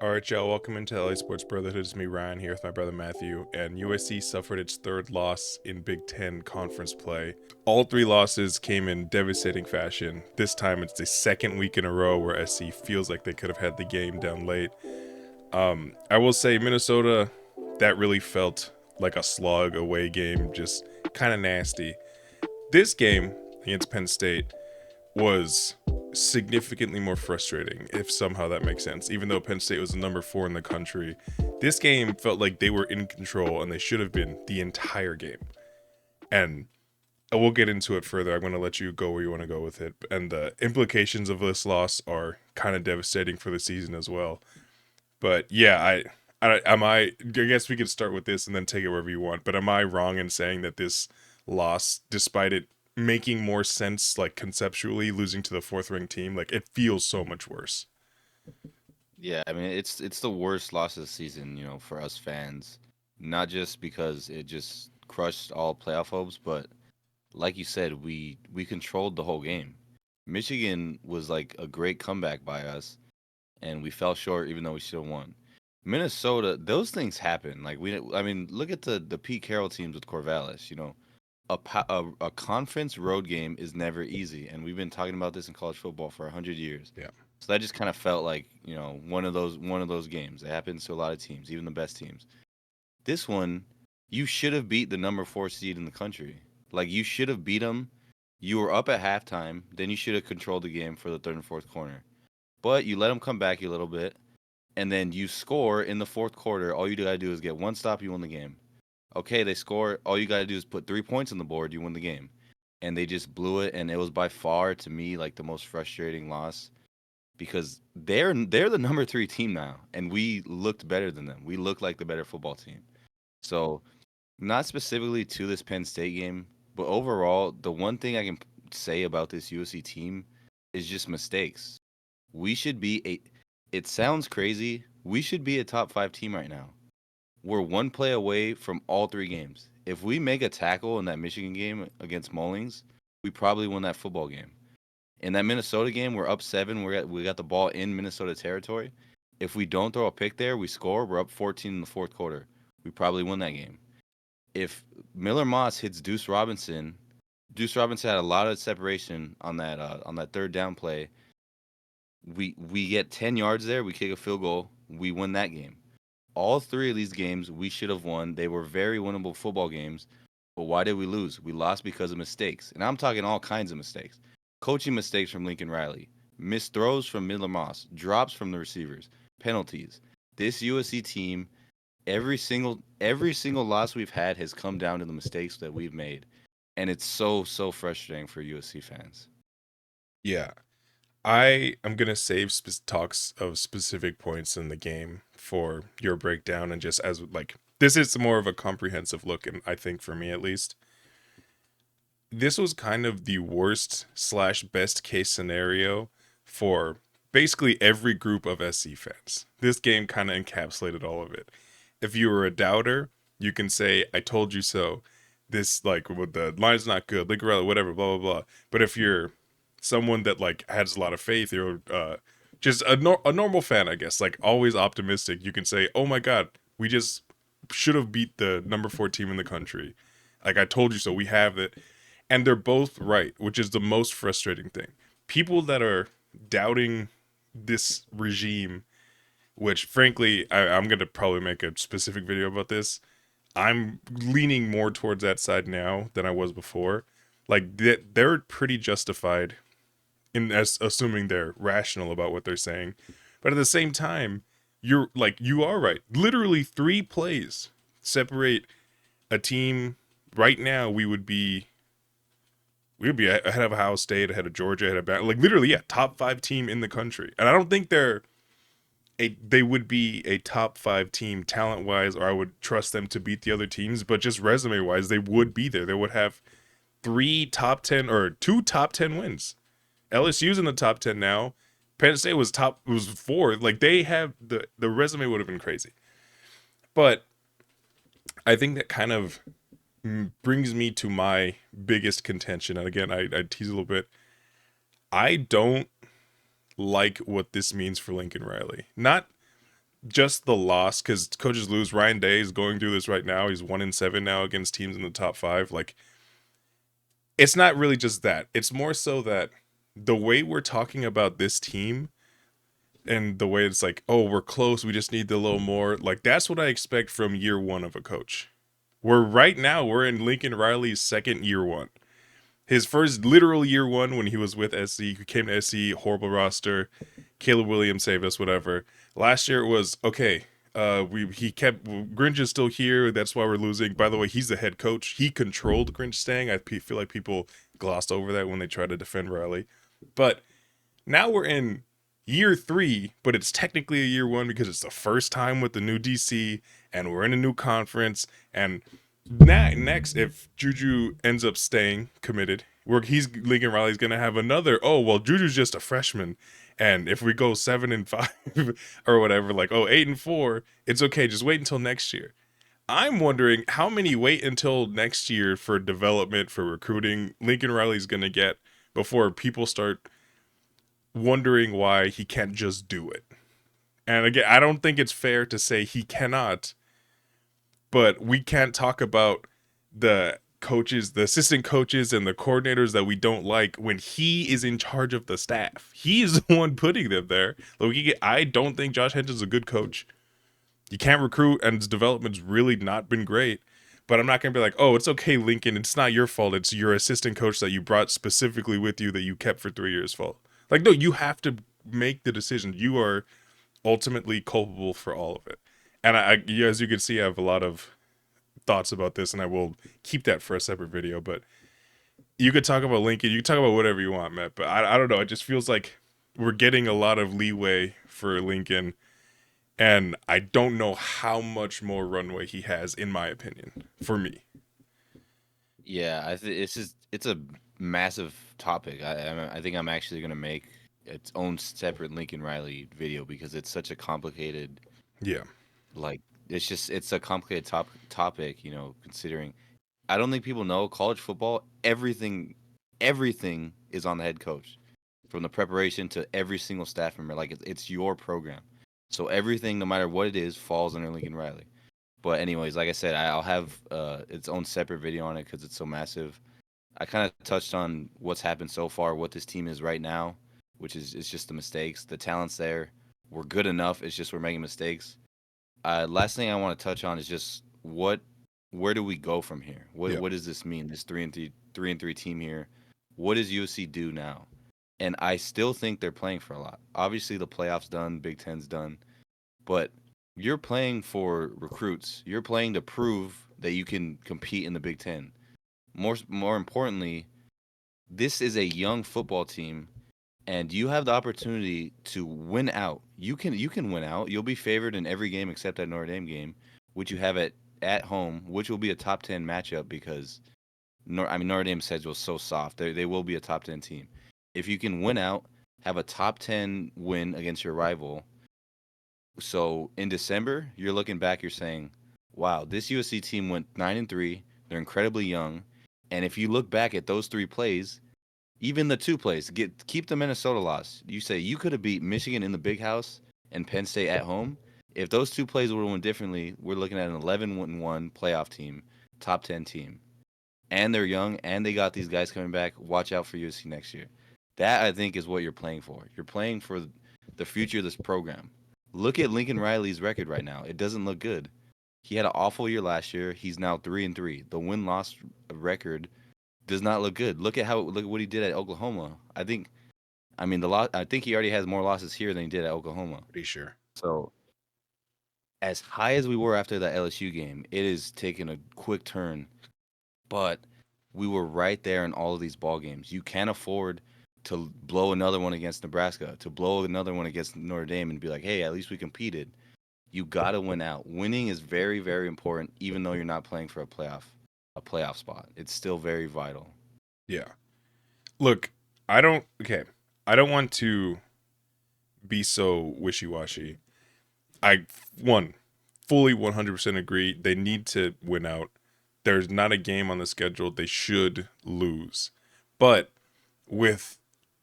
All right, y'all. Welcome into LA Sports Brotherhood. It's me, Ryan, here with my brother Matthew. And USC suffered its third loss in Big Ten conference play. All three losses came in devastating fashion. This time, it's the second week in a row where SC feels like they could have had the game down late. I will say, Minnesota, that really felt like a slog away game, just kind of nasty. This game against Penn State was significantly more frustrating, if somehow that makes sense. Even though Penn State was the number 4 in the country, this game felt like they were in control and they should have been the entire game. And we'll get into it further. I'm going to let you go where you want to go with it. And the implications of this loss are kind of devastating for the season as well. But yeah, I guess we could start with this and then take it wherever you want. But am I wrong in saying that this loss, despite it making more sense, like conceptually, losing to the fourth ranked team, like it feels so much worse? Yeah, I mean it's the worst loss of the season, for us fans. Not just because it just crushed all playoff hopes, but like you said, we controlled the whole game. Michigan was like a great comeback by us, and we fell short even though we should have won. Minnesota, those things happen. I mean, look at the Pete Carroll teams with Corvallis. A conference road game is never easy, and we've been talking about this in college football for 100 years. Yeah. So that just kind of felt like one of those games. It happens to a lot of teams, even the best teams. This one, you should have beat the number 4 seed in the country. Like you should have beat them. You were up at halftime, then you should have controlled the game for the third and fourth quarter. But you let them come back a little bit, and then you score in the fourth quarter. All you gotta do is get one stop, you win the game. Okay, they score. All you gotta do is put 3 points on the board, you win the game. And they just blew it, and it was by far to me like the most frustrating loss because they're the number 3 team now, and we looked better than them. We looked like the better football team. So not specifically to this Penn State game, but overall, the one thing I can say about this USC team is just mistakes. We should be a. It sounds crazy. We should be a top 5 team right now. We're one play away from all 3 games. If we make a tackle in that Michigan game against Mullings, we probably win that football game. In that Minnesota game, we're up 7. We got the ball in Minnesota territory. If we don't throw a pick there, we score. We're up 14 in the fourth quarter. We probably win that game. If Miller Moss hits Deuce Robinson had a lot of separation on that third down play. We get 10 yards there. We kick a field goal. We win that game. All 3 of these games we should have won. They were very winnable football games. But why did we lose? We lost because of mistakes. And I'm talking all kinds of mistakes. Coaching mistakes from Lincoln Riley, missed throws from Miller Moss, drops from the receivers, penalties. This USC team, every single loss we've had has come down to the mistakes that we've made. And it's so frustrating for USC fans. Yeah. I am going to save talks of specific points in the game for your breakdown and just as like this is more of a comprehensive look, and I think for me at least this was kind of the worst slash best case scenario for basically every group of SC fans. This game kind of encapsulated all of it. If you were a doubter, you can say, I told you so. This, like, well, the line's not good, Ligarella, whatever, blah, blah, blah. But if you're someone that, like, has a lot of faith, you're just a normal fan, I guess, like, always optimistic, you can say, oh my God, we just should have beat the number 4 team in the country. Like, I told you so. We have it, and they're both right, which is the most frustrating thing. People that are doubting this regime, which frankly, I'm going to probably make a specific video about this. I'm leaning more towards that side now than I was before. Like, they're pretty justified in assuming they're rational about what they're saying. But at the same time, you are right. Literally 3 plays separate a team. Right now, we would be ahead of Ohio State, ahead of Georgia, ahead of like literally, yeah, top 5 team in the country. And I don't think they would be a top 5 team talent wise, or I would trust them to beat the other teams. But just resume wise, they would be there. They would have 3 top 10 or 2 top 10 wins. LSU's in the top 10 now. Penn State was 4. Like they have the resume would have been crazy. But I think that kind of brings me to my biggest contention. And again, I tease a little bit. I don't like what this means for Lincoln Riley. Not just the loss because coaches lose. Ryan Day is going through this right now. He's 1-7 now against teams in the top five. Like, it's not really just that. It's more so that the way we're talking about this team and the way it's like, oh, we're close. We just need a little more. Like, that's what I expect from year one of a coach. We're in Lincoln Riley's second year one. His first literal year one when he was with SC, he came to SC, horrible roster. Caleb Williams saved us, whatever. Last year it was okay. We he kept Grinch is still here. That's why we're losing. By the way, he's the head coach. He controlled Grinch staying. Feel like people glossed over that when they try to defend Riley. But now we're in year three, but it's technically a year one because it's the first time with the new DC, and we're in a new conference. And next, if Juju ends up staying committed, where Lincoln Riley's gonna have another. Oh well, Juju's just a freshman, and if we go 7-5 or whatever, like 8-4, it's okay. Just wait until next year. I'm wondering how many wait until next year for development for recruiting Lincoln Riley's gonna get before people start wondering why he can't just do it. And again, I don't think it's fair to say he cannot, but we can't talk about the coaches, the assistant coaches, and the coordinators that we don't like when he is in charge of the staff. He is the one putting them there. Like, I don't think Josh Henton's a good coach. You can't recruit, and his development's really not been great. But I'm not going to be like, oh, it's okay, Lincoln. It's not your fault. It's your assistant coach that you brought specifically with you that you kept for 3 years' fault. Like, no, you have to make the decision. You are ultimately culpable for all of it. And as you can see, I have a lot of thoughts about this, and I will keep that for a separate video. But you could talk about Lincoln. You can talk about whatever you want, Matt. But I don't know. It just feels like we're getting a lot of leeway for Lincoln, and I don't know how much more runway he has, in my opinion, for me. Yeah, it's a massive topic. I think I'm actually gonna make its own separate Lincoln Riley video because it's such a complicated, Yeah. like, it's a complicated topic. Considering I don't think people know college football. Everything is on the head coach, from the preparation to every single staff member. Like, it's your program, so everything, no matter what it is, falls under Lincoln Riley. But anyways, like I said, I'll have its own separate video on it because it's so massive. I kind of touched on what's happened so far, what this team is right now, which is it's just the mistakes. The talent's there. We're good enough. It's just we're making mistakes. Last thing I want to touch on is just where do we go from here? Yeah. What does this mean? This 3-3 team here. What does USC do now? And I still think they're playing for a lot. Obviously, the playoffs done, Big Ten's done, but you're playing for recruits. You're playing to prove that you can compete in the Big Ten. More importantly, this is a young football team, and you have the opportunity to win out. You can win out. You'll be favored in every game except that Notre Dame game, which you have at home, which will be a top 10 matchup because Notre Dame's schedule is so soft. They will be a top 10 team. If you can win out, have a top 10 win against your rival. So in December, you're looking back, you're saying, "Wow, this USC team went 9-3. They're incredibly young." And if you look back at those three plays, even the two plays, keep the Minnesota loss. You say you could have beat Michigan in the Big House and Penn State at home. If those two plays would have went differently, we're looking at an 11-1 playoff team, top 10 team. And they're young, and they got these guys coming back. Watch out for USC next year. That, I think, is what you're playing for. You're playing for the future of this program. Look at Lincoln Riley's record right now. It doesn't look good. He had an awful year last year. He's now 3-3. The win-loss record does not look good. Look at what he did at Oklahoma. I think he already has more losses here than he did at Oklahoma. Pretty sure. So, as high as we were after that LSU game, it is taking a quick turn. But we were right there in all of these ball games. You can't afford to blow another one against Nebraska, to blow another one against Notre Dame, and be like, "Hey, at least we competed." You got to win out. Winning is very, very important, even though you're not playing for a playoff spot. It's still very vital. Yeah. Look, I don't want to be so wishy-washy. I one fully 100% agree. They need to win out. There's not a game on the schedule they should lose. But with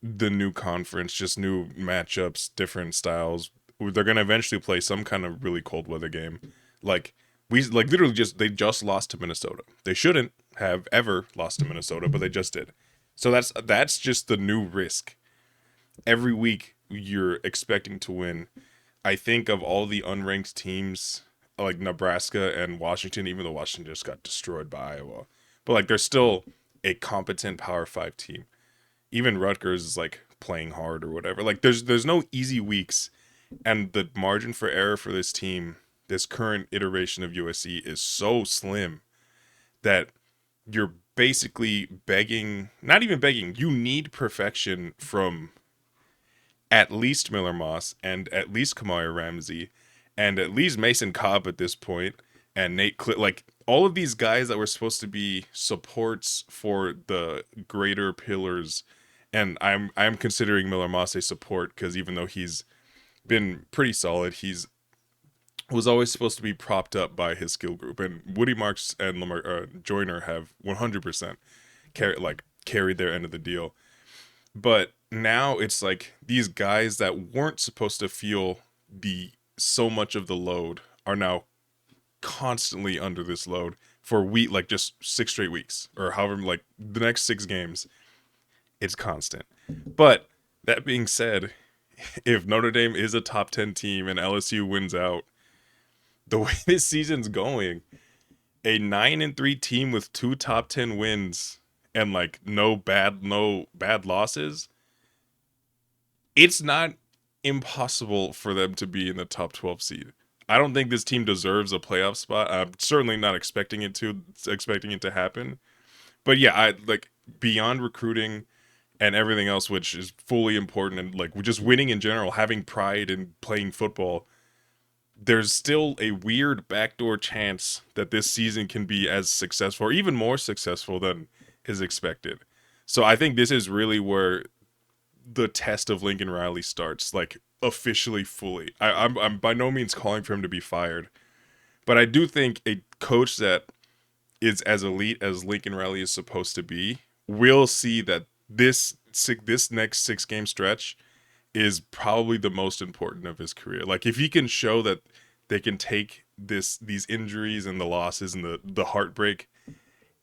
the new conference, just new matchups, different styles, they're gonna eventually play some kind of really cold weather game. Like literally just they just lost to Minnesota. They shouldn't have ever lost to Minnesota, but they just did. So that's just the new risk. Every week you're expecting to win. I think of all the unranked teams like Nebraska and Washington, even though Washington just got destroyed by Iowa, but like they're still a competent Power Five team. Even Rutgers is like playing hard or whatever. Like there's no easy weeks, and the margin for error for this team, this current iteration of USC, is so slim that you're basically begging, not even begging, you need perfection from at least Miller Moss and at least Kamari Ramsey and at least Mason Cobb at this point and like all of these guys that were supposed to be supports for the greater pillars. And I'm considering Miller Moss a support because even though he's been pretty solid, he's was always supposed to be propped up by his skill group. And Woody Marks and Lamar Joyner have 100% carried their end of the deal. But now it's like these guys that weren't supposed to feel the so much of the load are now constantly under this load for like just 6 straight weeks or however like the next 6 games. It's constant. But that being said, if Notre Dame is a top 10 team and LSU wins out, the way this season's going, a 9-3 team with 2 top 10 wins and like no bad losses, it's not impossible for them to be in the top 12 seed. I don't think this team deserves a playoff spot. I'm certainly not expecting it to happen. But yeah, I like beyond recruiting and everything else, which is fully important, and like just winning in general, having pride in playing football, there's still a weird backdoor chance that this season can be as successful or even more successful than is expected. So I think this is really where the test of Lincoln Riley starts, like officially fully. I'm by no means calling for him to be fired, but I do think a coach that is as elite as Lincoln Riley is supposed to be will see that this next 6 game stretch is probably the most important of his career. Like if he can show that they can take these injuries and the losses and the heartbreak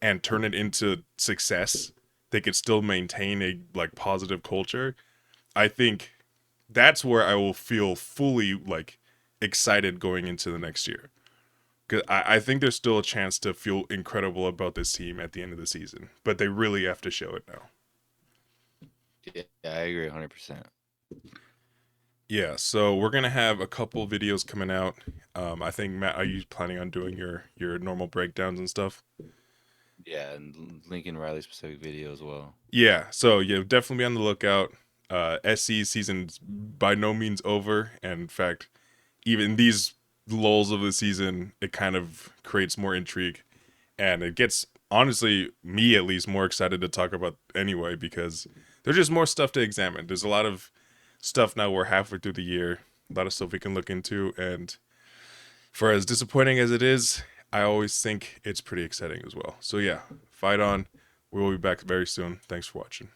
and turn it into success, they could still maintain a like positive culture. I think that's where I will feel fully like excited going into the next year. Because I think there's still a chance to feel incredible about this team at the end of the season, but they really have to show it now. Yeah, I agree 100%. Yeah, so we're gonna have a couple videos coming out. I think Matt, are you planning on doing your normal breakdowns and stuff? Yeah, and Lincoln Riley specific video as well. Yeah, so yeah, definitely be on the lookout. SC season's by no means over, and in fact, even these lulls of the season, it kind of creates more intrigue, and it gets honestly me at least more excited to talk about anyway because there's just more stuff to examine. There's a lot of stuff now. We're halfway through the year, a lot of stuff we can look into, and for as disappointing as it is, I always think it's pretty exciting as well. So yeah, fight on. We will be back very soon. Thanks for watching.